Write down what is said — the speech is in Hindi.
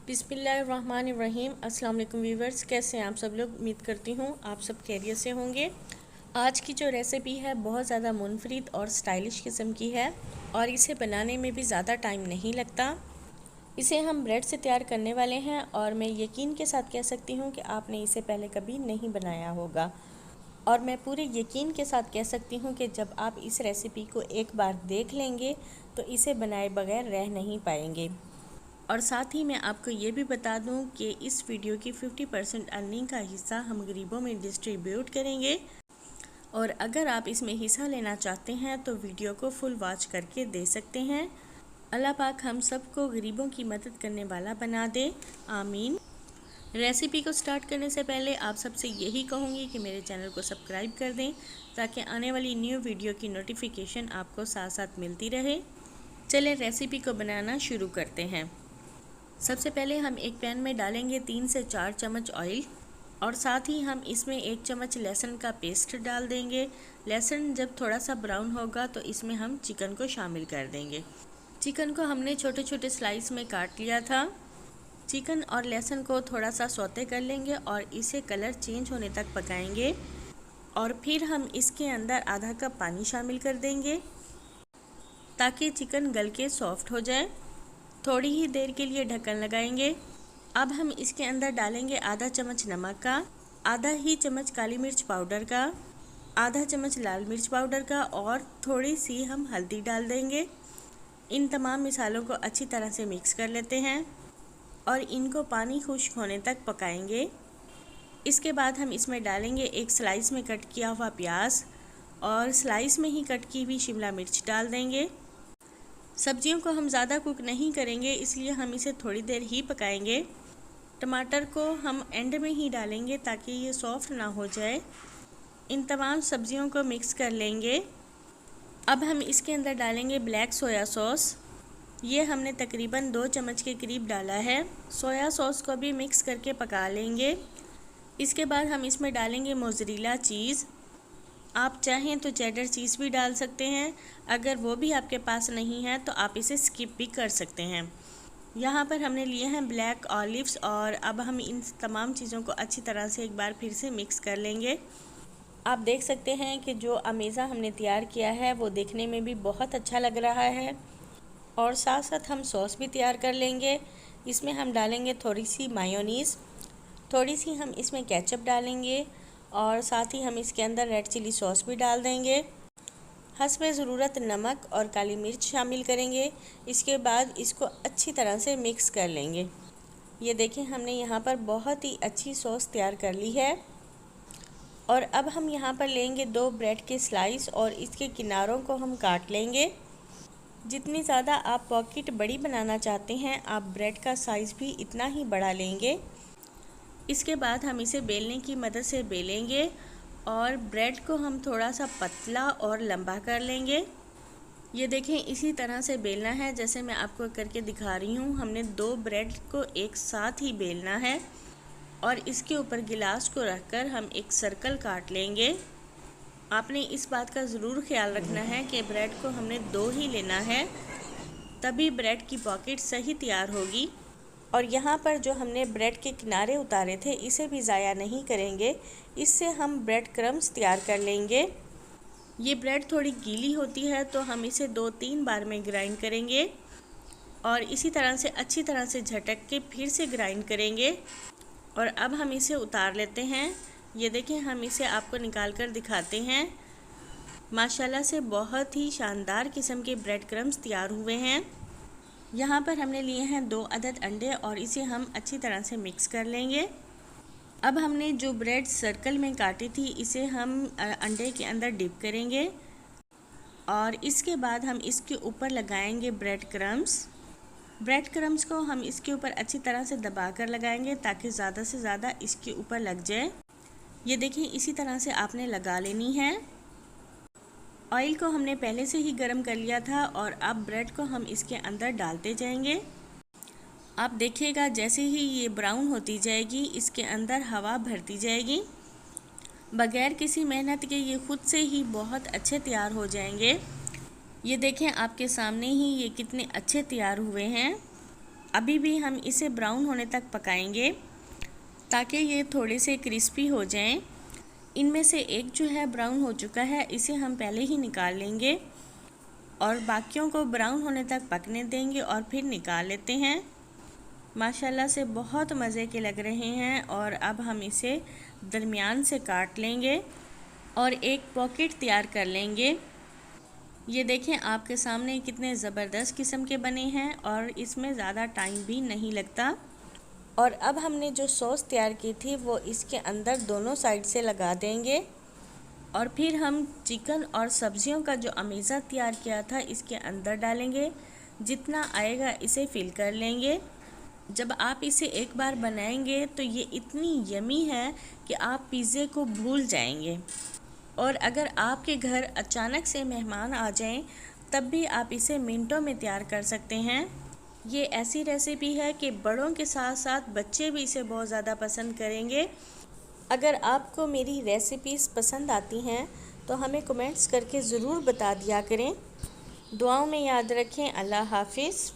बिस्मिल्लाहिर्रहमानिर्रहीम। अस्सलाम वालेकुम व्यूवर्स, कैसे हैं आप सब लोग। उम्मीद करती हूँ आप सब खैरियत से होंगे। आज की जो रेसिपी है बहुत ज़्यादा मुनफरिद और स्टाइलिश किस्म की है और इसे बनाने में भी ज़्यादा टाइम नहीं लगता। इसे हम ब्रेड से तैयार करने वाले हैं और मैं यकीन के साथ कह सकती हूँ कि आपने इसे पहले कभी नहीं बनाया होगा। और मैं पूरे यकीन के साथ कह सकती हूँ कि जब आप इस रेसिपी को एक बार देख लेंगे तो इसे बनाए बगैर रह नहीं पाएंगे। और साथ ही मैं आपको ये भी बता दूं कि इस वीडियो की 50% अर्निंग का हिस्सा हम गरीबों में डिस्ट्रीब्यूट करेंगे। और अगर आप इसमें हिस्सा लेना चाहते हैं तो वीडियो को फुल वॉच करके दे सकते हैं। अल्लाह पाक हम सबको गरीबों की मदद करने वाला बना दे, आमीन। रेसिपी को स्टार्ट करने से पहले आप सबसे यही कहूँगी कि मेरे चैनल को सब्सक्राइब कर दें ताकि आने वाली न्यू वीडियो की नोटिफिकेशन आपको साथ साथ मिलती रहे। चलें रेसिपी को बनाना शुरू करते हैं। सबसे पहले हम एक पैन में डालेंगे 3 से 4 चम्मच ऑयल और साथ ही हम इसमें 1 चम्मच लहसुन का पेस्ट डाल देंगे। लहसुन जब थोड़ा सा ब्राउन होगा तो इसमें हम चिकन को शामिल कर देंगे। चिकन को हमने छोटे छोटे स्लाइस में काट लिया था। चिकन और लहसुन को थोड़ा सा सौते कर लेंगे और इसे कलर चेंज होने तक पकाएंगे और फिर हम इसके अंदर आधा कप पानी शामिल कर देंगे ताकि चिकन गल के सॉफ्ट हो जाए। थोड़ी ही देर के लिए ढक्कन लगाएंगे। अब हम इसके अंदर डालेंगे आधा चम्मच नमक का, आधा ही चम्मच काली मिर्च पाउडर का, आधा चम्मच लाल मिर्च पाउडर का और थोड़ी सी हम हल्दी डाल देंगे। इन तमाम मसालों को अच्छी तरह से मिक्स कर लेते हैं और इनको पानी खुश्क होने तक पकाएंगे। इसके बाद हम इसमें डालेंगे एक स्लाइस में कट किया हुआ प्याज और स्लाइस में ही कट की हुई शिमला मिर्च डाल देंगे। सब्जियों को हम ज़्यादा कुक नहीं करेंगे, इसलिए हम इसे थोड़ी देर ही पकाएंगे। टमाटर को हम एंड में ही डालेंगे ताकि ये सॉफ्ट ना हो जाए। इन तमाम सब्जियों को मिक्स कर लेंगे। अब हम इसके अंदर डालेंगे ब्लैक सोया सॉस। ये हमने तकरीबन 2 चम्मच के करीब डाला है। सोया सॉस को भी मिक्स करके पका लेंगे। इसके बाद हम इसमें डालेंगे मोज़रेला चीज़। आप चाहें तो चेडर चीज़ भी डाल सकते हैं, अगर वो भी आपके पास नहीं है तो आप इसे स्किप भी कर सकते हैं। यहाँ पर हमने लिए हैं ब्लैक ऑलिव्स और अब हम इन तमाम चीज़ों को अच्छी तरह से एक बार फिर से मिक्स कर लेंगे। आप देख सकते हैं कि जो अमेज़ा हमने तैयार किया है वो देखने में भी बहुत अच्छा लग रहा है। और साथ साथ हम सॉस भी तैयार कर लेंगे। इसमें हम डालेंगे थोड़ी सी मायोनीज़, थोड़ी सी हम इसमें केचप डालेंगे और साथ ही हम इसके अंदर रेड चिली सॉस भी डाल देंगे। हस्बे ज़रूरत नमक और काली मिर्च शामिल करेंगे। इसके बाद इसको अच्छी तरह से मिक्स कर लेंगे। ये देखें हमने यहाँ पर बहुत ही अच्छी सॉस तैयार कर ली है। और अब हम यहाँ पर लेंगे 2 ब्रेड के स्लाइस और इसके किनारों को हम काट लेंगे। जितनी ज़्यादा आप पॉकेट बड़ी बनाना चाहते हैं आप ब्रेड का साइज़ भी इतना ही बड़ा लेंगे। इसके बाद हम इसे बेलने की मदद से बेलेंगे और ब्रेड को हम थोड़ा सा पतला और लंबा कर लेंगे। ये देखें इसी तरह से बेलना है जैसे मैं आपको करके दिखा रही हूँ। हमने 2 ब्रेड को एक साथ ही बेलना है और इसके ऊपर गिलास को रखकर हम एक सर्कल काट लेंगे। आपने इस बात का ज़रूर ख्याल रखना है कि ब्रेड को हमने 2 ही लेना है, तभी ब्रेड की पॉकेट सही तैयार होगी। और यहाँ पर जो हमने ब्रेड के किनारे उतारे थे इसे भी ज़ाया नहीं करेंगे, इससे हम ब्रेड क्रम्स तैयार कर लेंगे। ये ब्रेड थोड़ी गीली होती है तो हम इसे 2-3 बार में ग्राइंड करेंगे और इसी तरह से अच्छी तरह से झटक के फिर से ग्राइंड करेंगे। और अब हम इसे उतार लेते हैं। ये देखें हम इसे आपको निकाल कर दिखाते हैं। माशाल्लाह से बहुत ही शानदार किस्म के ब्रेड क्रम्स तैयार हुए हैं। यहाँ पर हमने लिए हैं 2 अदद अंडे और इसे हम अच्छी तरह से मिक्स कर लेंगे। अब हमने जो ब्रेड सर्कल में काटी थी इसे हम अंडे के अंदर डिप करेंगे और इसके बाद हम इसके ऊपर लगाएंगे ब्रेड क्रम्स। ब्रेड क्रम्स को हम इसके ऊपर अच्छी तरह से दबा कर लगाएंगे ताकि ज़्यादा से ज़्यादा इसके ऊपर लग जाए। ये देखिए इसी तरह से आपने लगा लेनी है। ऑयल को हमने पहले से ही गर्म कर लिया था और अब ब्रेड को हम इसके अंदर डालते जाएंगे। आप देखिएगा जैसे ही ये ब्राउन होती जाएगी इसके अंदर हवा भरती जाएगी। बगैर किसी मेहनत के ये खुद से ही बहुत अच्छे तैयार हो जाएंगे। ये देखें आपके सामने ही ये कितने अच्छे तैयार हुए हैं। अभी भी हम इसे ब्राउन होने तक पकाएंगे ताकि ये थोड़े से क्रिस्पी हो जाएं। इनमें से एक जो है ब्राउन हो चुका है, इसे हम पहले ही निकाल लेंगे और बाकियों को ब्राउन होने तक पकने देंगे और फिर निकाल लेते हैं। माशाल्लाह से बहुत मज़े के लग रहे हैं और अब हम इसे दरमियान से काट लेंगे और एक पॉकेट तैयार कर लेंगे। ये देखें आपके सामने कितने ज़बरदस्त किस्म के बने हैं और इसमें ज़्यादा टाइम भी नहीं लगता। और अब हमने जो सॉस तैयार की थी वो इसके अंदर दोनों साइड से लगा देंगे और फिर हम चिकन और सब्जियों का जो अमेज़ा तैयार किया था इसके अंदर डालेंगे। जितना आएगा इसे फिल कर लेंगे। जब आप इसे एक बार बनाएंगे तो ये इतनी यमी है कि आप पिज़्ज़े को भूल जाएंगे। और अगर आपके घर अचानक से मेहमान आ जाएं तब भी आप इसे मिनटों में तैयार कर सकते हैं। ये ऐसी रेसिपी है कि बड़ों के साथ साथ बच्चे भी इसे बहुत ज़्यादा पसंद करेंगे। अगर आपको मेरी रेसिपीज़ पसंद आती हैं तो हमें कमेंट्स करके ज़रूर बता दिया करें। दुआओं में याद रखें। अल्लाह हाफिज़।